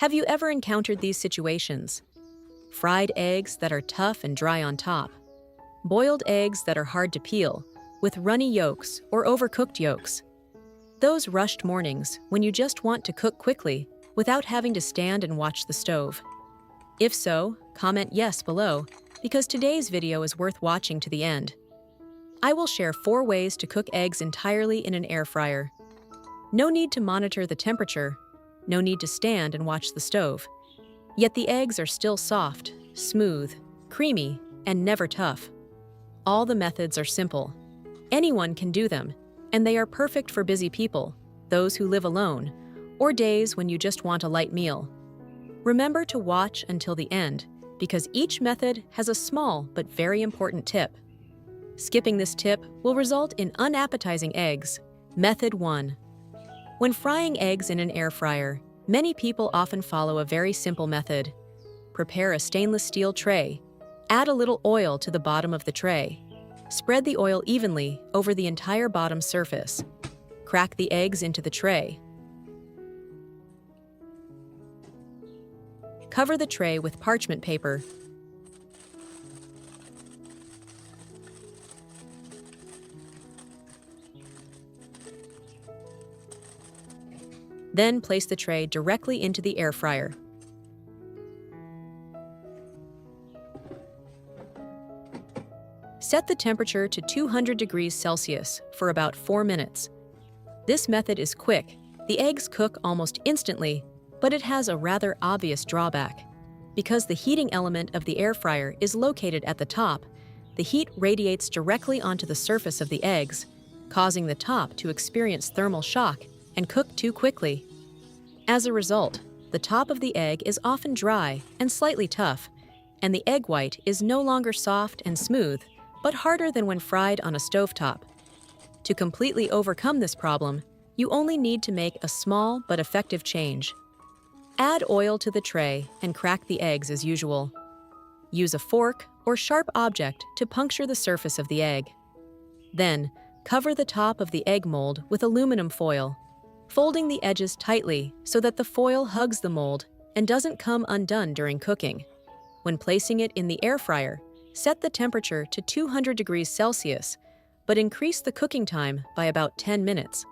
Have you ever encountered these situations? Fried eggs that are tough and dry on top, boiled eggs that are hard to peel, with runny yolks or overcooked yolks. Those rushed mornings when you just want to cook quickly without having to stand and watch the stove. If so, comment yes below, because today's video is worth watching to the end. I will share 4 ways to cook eggs entirely in an air fryer. No need to monitor the temperature, no need to stand and watch the stove. Yet the eggs are still soft, smooth, creamy, and never tough. All the methods are simple. Anyone can do them, and they are perfect for busy people, those who live alone, or days when you just want a light meal. Remember to watch until the end, because each method has a small but very important tip. Skipping this tip will result in unappetizing eggs. Method 1. When frying eggs in an air fryer, many people often follow a very simple method. Prepare a stainless steel tray. Add a little oil to the bottom of the tray. Spread the oil evenly over the entire bottom surface. Crack the eggs into the tray. Cover the tray with parchment paper. Then place the tray directly into the air fryer. Set the temperature to 200 degrees Celsius for about 4 minutes. This method is quick. The eggs cook almost instantly, but it has a rather obvious drawback. Because the heating element of the air fryer is located at the top, the heat radiates directly onto the surface of the eggs, causing the top to experience thermal shock and cook too quickly. As a result, the top of the egg is often dry and slightly tough, and the egg white is no longer soft and smooth, but harder than when fried on a stovetop. To completely overcome this problem, you only need to make a small but effective change. Add oil to the tray and crack the eggs as usual. Use a fork or sharp object to puncture the surface of the egg. Then, cover the top of the egg mold with aluminum foil, folding the edges tightly so that the foil hugs the mold and doesn't come undone during cooking. When placing it in the air fryer, set the temperature to 200 degrees Celsius, but increase the cooking time by about 10 minutes.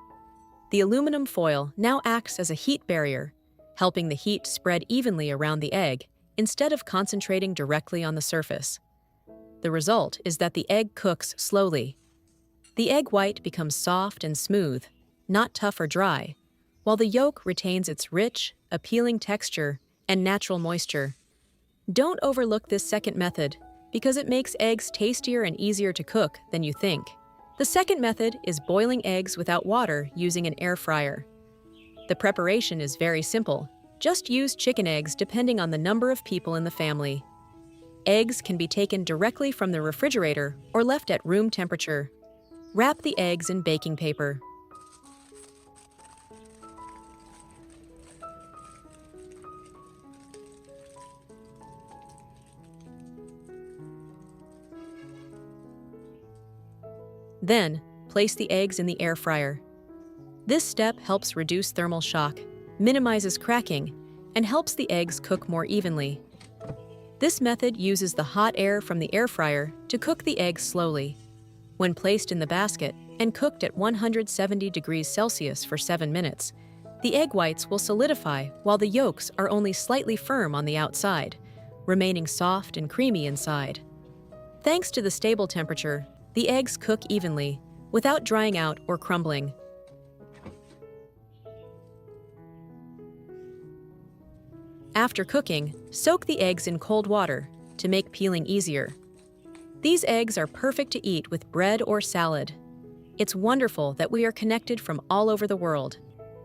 The aluminum foil now acts as a heat barrier, helping the heat spread evenly around the egg instead of concentrating directly on the surface. The result is that the egg cooks slowly. The egg white becomes soft and smooth, not tough or dry, while the yolk retains its rich, appealing texture and natural moisture. Don't overlook this second method, because it makes eggs tastier and easier to cook than you think. The second method is boiling eggs without water using an air fryer. The preparation is very simple. Just use chicken eggs depending on the number of people in the family. Eggs can be taken directly from the refrigerator or left at room temperature. Wrap the eggs in baking paper. Then, place the eggs in the air fryer. This step helps reduce thermal shock, minimizes cracking, and helps the eggs cook more evenly. This method uses the hot air from the air fryer to cook the eggs slowly. When placed in the basket and cooked at 170 degrees Celsius for 7 minutes, the egg whites will solidify while the yolks are only slightly firm on the outside, remaining soft and creamy inside. Thanks to the stable temperature, the eggs cook evenly, without drying out or crumbling. After cooking, soak the eggs in cold water to make peeling easier. These eggs are perfect to eat with bread or salad. It's wonderful that we are connected from all over the world.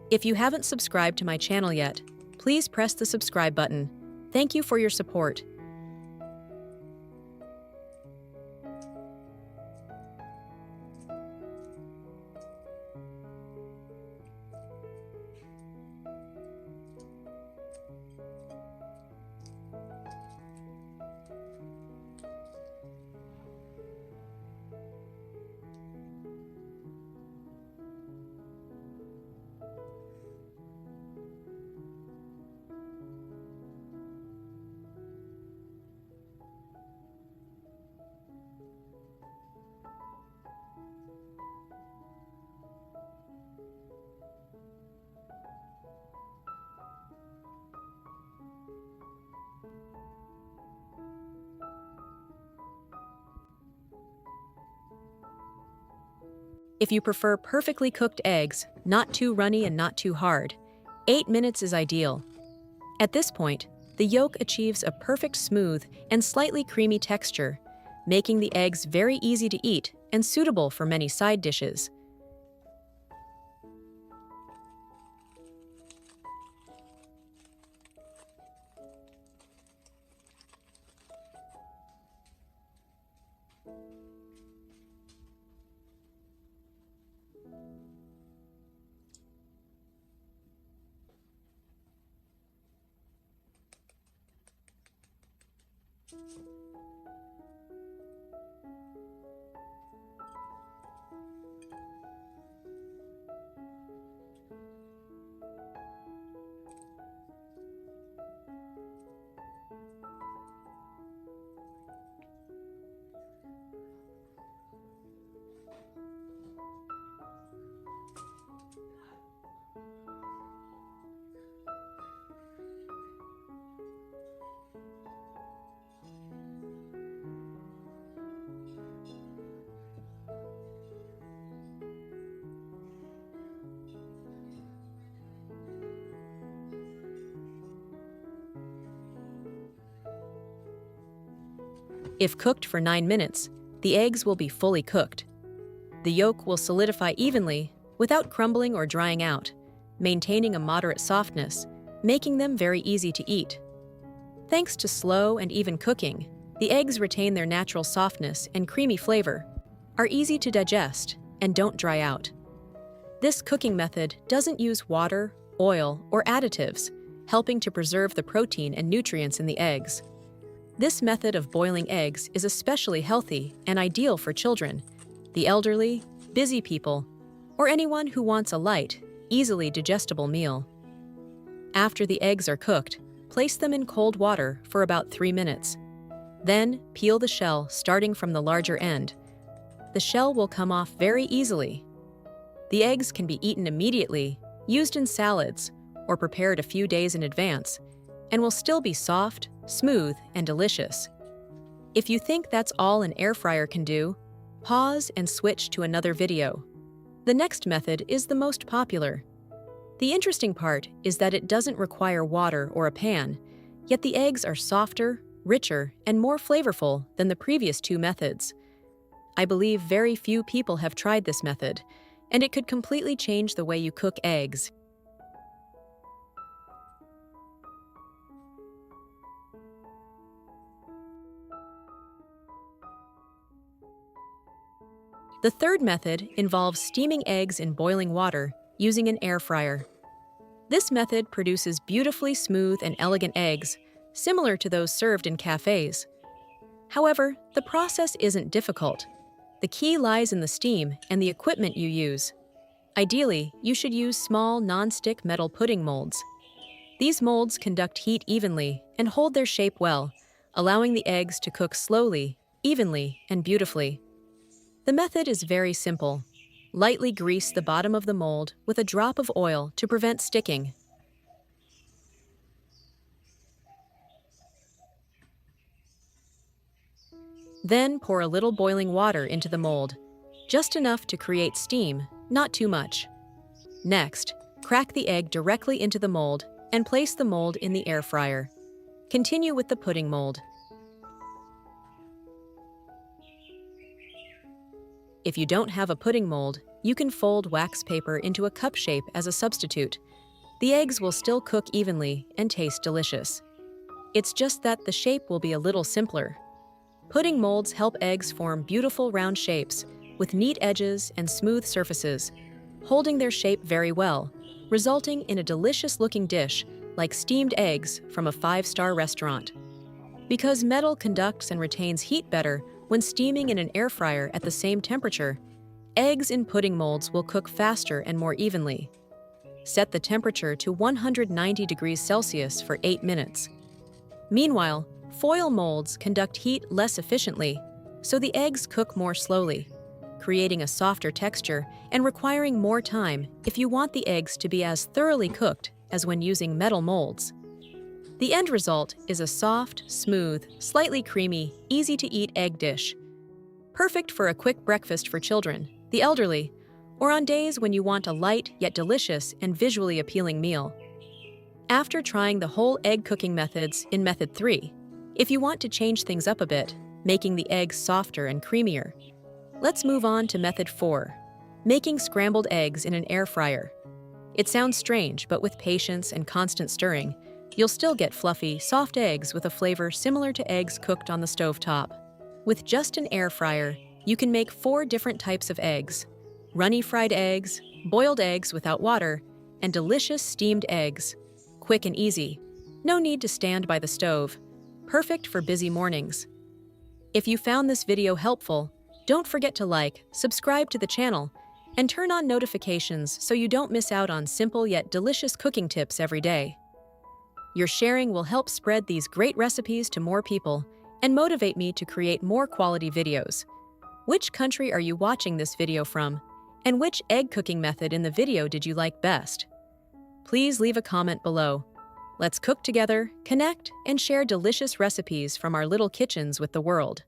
If you haven't subscribed to my channel yet, please press the subscribe button. Thank you for your support. If you prefer perfectly cooked eggs, not too runny and not too hard, 8 minutes is ideal. At this point, the yolk achieves a perfect smooth and slightly creamy texture, making the eggs very easy to eat and suitable for many side dishes. If cooked for 9 minutes, the eggs will be fully cooked. The yolk will solidify evenly without crumbling or drying out, maintaining a moderate softness, making them very easy to eat. Thanks to slow and even cooking, the eggs retain their natural softness and creamy flavor, are easy to digest, and don't dry out. This cooking method doesn't use water, oil, or additives, helping to preserve the protein and nutrients in the eggs. This method of boiling eggs is especially healthy and ideal for children, the elderly, busy people, or anyone who wants a light, easily digestible meal. After the eggs are cooked, place them in cold water for about 3 minutes. Then, peel the shell starting from the larger end. The shell will come off very easily. The eggs can be eaten immediately, used in salads, or prepared a few days in advance, and will still be soft, smooth, and delicious. If you think that's all an air fryer can do, pause and switch to another video. The next method is the most popular. The interesting part is that it doesn't require water or a pan, yet the eggs are softer, richer, and more flavorful than the previous 2 methods. I believe very few people have tried this method, and it could completely change the way you cook eggs. The third method involves steaming eggs in boiling water using an air fryer. This method produces beautifully smooth and elegant eggs, similar to those served in cafes. However, the process isn't difficult. The key lies in the steam and the equipment you use. Ideally, you should use small non-stick metal pudding molds. These molds conduct heat evenly and hold their shape well, allowing the eggs to cook slowly, evenly, and beautifully. The method is very simple. Lightly grease the bottom of the mold with a drop of oil to prevent sticking. Then pour a little boiling water into the mold, just enough to create steam, not too much. Next, crack the egg directly into the mold and place the mold in the air fryer. Continue with the pudding mold. If you don't have a pudding mold, you can fold wax paper into a cup shape as a substitute. The eggs will still cook evenly and taste delicious. It's just that the shape will be a little simpler. Pudding molds help eggs form beautiful round shapes with neat edges and smooth surfaces, holding their shape very well, resulting in a delicious-looking dish like steamed eggs from a 5-star restaurant. Because metal conducts and retains heat better when steaming in an air fryer at the same temperature, eggs in pudding molds will cook faster and more evenly. Set the temperature to 190 degrees Celsius for 8 minutes. Meanwhile, foil molds conduct heat less efficiently, so the eggs cook more slowly, creating a softer texture and requiring more time if you want the eggs to be as thoroughly cooked as when using metal molds. The end result is a soft, smooth, slightly creamy, easy-to-eat egg dish. Perfect for a quick breakfast for children, the elderly, or on days when you want a light yet delicious and visually appealing meal. After trying the whole egg cooking methods in Method 3, if you want to change things up a bit, making the eggs softer and creamier, let's move on to Method 4, making scrambled eggs in an air fryer. It sounds strange, but with patience and constant stirring, you'll still get fluffy, soft eggs with a flavor similar to eggs cooked on the stovetop. With just an air fryer, you can make 4 different types of eggs: runny fried eggs, boiled eggs without water, and delicious steamed eggs. Quick and easy. No need to stand by the stove. Perfect for busy mornings. If you found this video helpful, don't forget to like, subscribe to the channel, and turn on notifications so you don't miss out on simple yet delicious cooking tips every day. Your sharing will help spread these great recipes to more people and motivate me to create more quality videos. Which country are you watching this video from? And which egg cooking method in the video did you like best? Please leave a comment below. Let's cook together, connect, and share delicious recipes from our little kitchens with the world.